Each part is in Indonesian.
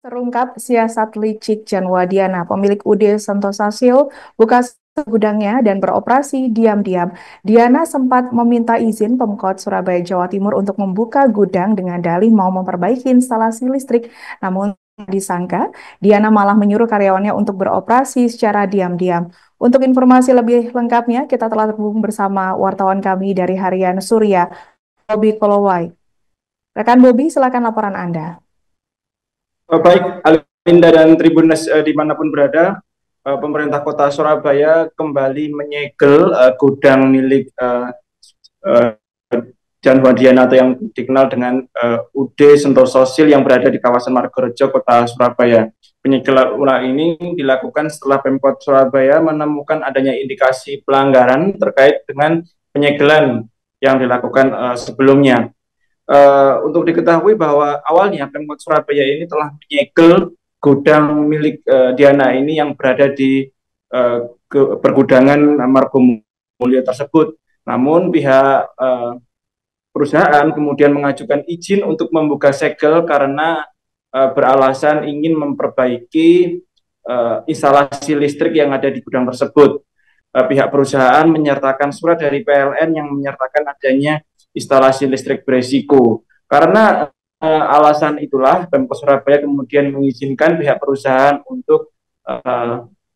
Terungkap siasat licik Jan Wadiana, pemilik UD Sentosa buka gudangnya dan beroperasi diam-diam. Diana sempat meminta izin Pemkot Surabaya, Jawa Timur untuk membuka gudang dengan dalih mau memperbaiki instalasi listrik. Namun disangka, Diana malah menyuruh karyawannya untuk beroperasi secara diam-diam. Untuk informasi lebih lengkapnya, kita telah terhubung bersama wartawan kami dari Harian Surya, Bobby Kolowai. Rekan Bobby, silakan laporan Anda. Baik, Alinda dan Tribuners dimanapun berada, pemerintah kota Surabaya kembali menyegel gudang milik Jan Wadiana atau yang dikenal dengan UD Sentosa yang berada di kawasan Margorejo, kota Surabaya. Penyegelan ulang ini dilakukan setelah Pemkot Surabaya menemukan adanya indikasi pelanggaran terkait dengan penyegelan yang dilakukan sebelumnya. Untuk diketahui bahwa awalnya Pemkot Surabaya ini telah menyegel gudang milik Diana ini yang berada di pergudangan Margomulyo tersebut. Namun pihak perusahaan kemudian mengajukan izin untuk membuka segel karena beralasan ingin memperbaiki instalasi listrik yang ada di gudang tersebut. Pihak perusahaan menyertakan surat dari PLN yang menyertakan adanya instalasi listrik beresiko. Karena alasan itulah Pemkot Surabaya kemudian mengizinkan pihak perusahaan untuk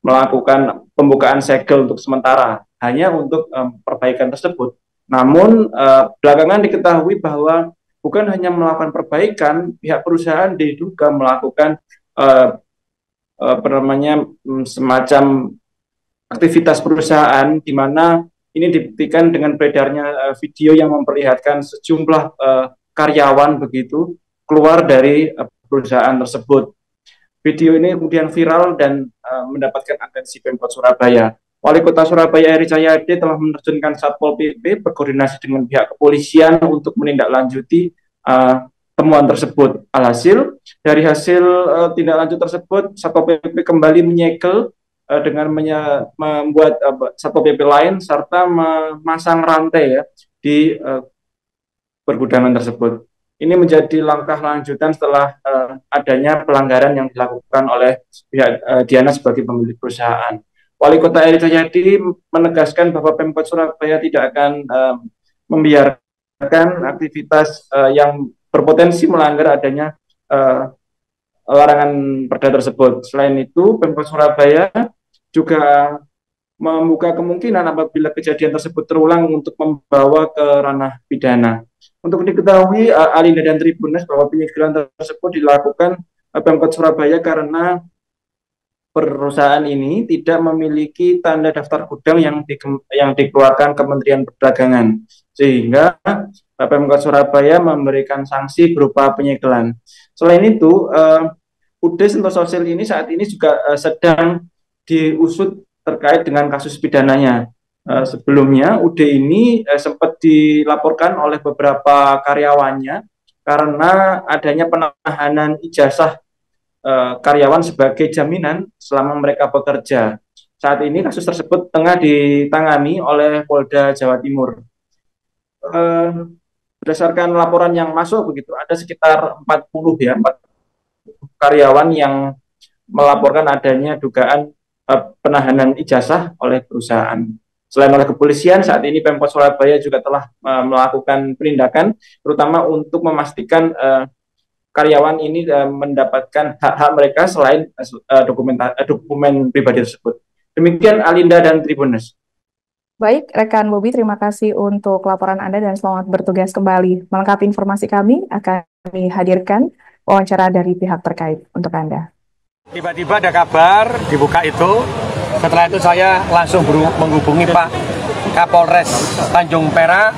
melakukan pembukaan segel untuk sementara, hanya untuk perbaikan tersebut. Namun belakangan diketahui bahwa bukan hanya melakukan perbaikan, pihak perusahaan diduga melakukan semacam aktivitas perusahaan di mana ini dibuktikan dengan beredarnya video yang memperlihatkan sejumlah karyawan begitu keluar dari perusahaan tersebut. Video ini kemudian viral dan mendapatkan atensi Pemkot Surabaya. Wali Kota Surabaya Eri Cahyadi telah menerjunkan Satpol PP berkoordinasi dengan pihak kepolisian untuk menindaklanjuti temuan tersebut. Alhasil, dari hasil tindak lanjut tersebut, Satpol PP kembali menyegel dengan membuat Satpol PP lain serta memasang rantai ya di pergudangan tersebut. Ini menjadi langkah lanjutan setelah adanya pelanggaran yang dilakukan oleh pihak Diana sebagai pemilik perusahaan. Wali Kota Eri Cahyadi menegaskan bahwa Pemkot Surabaya tidak akan membiarkan aktivitas yang berpotensi melanggar adanya larangan perda tersebut. Selain itu, Pemkot Surabaya juga membuka kemungkinan apabila kejadian tersebut terulang untuk membawa ke ranah pidana. Untuk diketahui, Alinda dan Tribuners, bahwa penyegelan tersebut dilakukan Pemkot Surabaya karena perusahaan ini tidak memiliki tanda daftar gudang yang dikeluarkan Kementerian Perdagangan, sehingga Pemkot Surabaya memberikan sanksi berupa penyegelan. Selain itu, UD Sentosa ini saat ini juga sedang diusut terkait dengan kasus pidananya. Sebelumnya UD ini sempat dilaporkan oleh beberapa karyawannya karena adanya penahanan ijazah karyawan sebagai jaminan selama mereka bekerja. Saat ini kasus tersebut tengah ditangani oleh Polda Jawa Timur. Berdasarkan laporan yang masuk begitu, ada sekitar 40 karyawan yang melaporkan adanya dugaan penahanan ijazah oleh perusahaan. Selain oleh kepolisian, saat ini Pemkot Surabaya juga telah melakukan penindakan, terutama untuk memastikan karyawan ini mendapatkan hak-hak mereka selain dokumen pribadi tersebut. Demikian Alinda dan Tribuners. Baik, rekan Bobby, terima kasih untuk laporan Anda dan selamat bertugas kembali. Melengkapi informasi kami, akan kami hadirkan wawancara dari pihak terkait untuk Anda. Tiba-tiba ada kabar dibuka itu, setelah itu saya langsung menghubungi Pak Kapolres Tanjung Perak.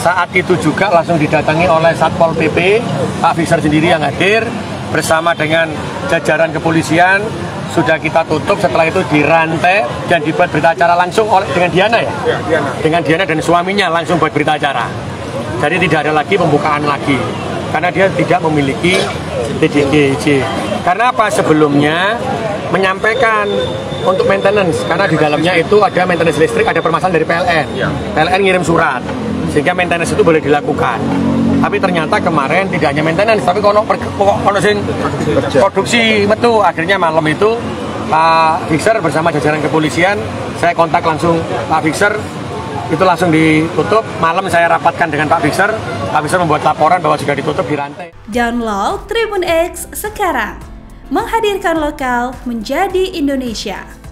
Saat itu juga langsung didatangi oleh Satpol PP, Pak Fisher sendiri yang hadir bersama dengan jajaran kepolisian. Sudah kita tutup, setelah itu dirantai dan dibuat berita acara langsung dengan Diana ya? Diana. Dengan Diana dan suaminya langsung buat berita acara. Jadi tidak ada lagi pembukaan lagi, karena dia tidak memiliki TDGJ. Karena apa? Sebelumnya menyampaikan untuk maintenance, karena di dalamnya itu ada maintenance listrik, ada permasalahan dari PLN. PLN ngirim surat, sehingga maintenance itu boleh dilakukan. Tapi ternyata kemarin tidak hanya maintenance, tapi kono sing produksi metu. Akhirnya malam itu Pak Fixer bersama jajaran kepolisian, saya kontak langsung Pak Fixer, itu langsung ditutup. Malam saya rapatkan dengan Pak Fixer membuat laporan bahwa sudah ditutup, dirantai. Download Tribun X sekarang, menghadirkan lokal menjadi Indonesia.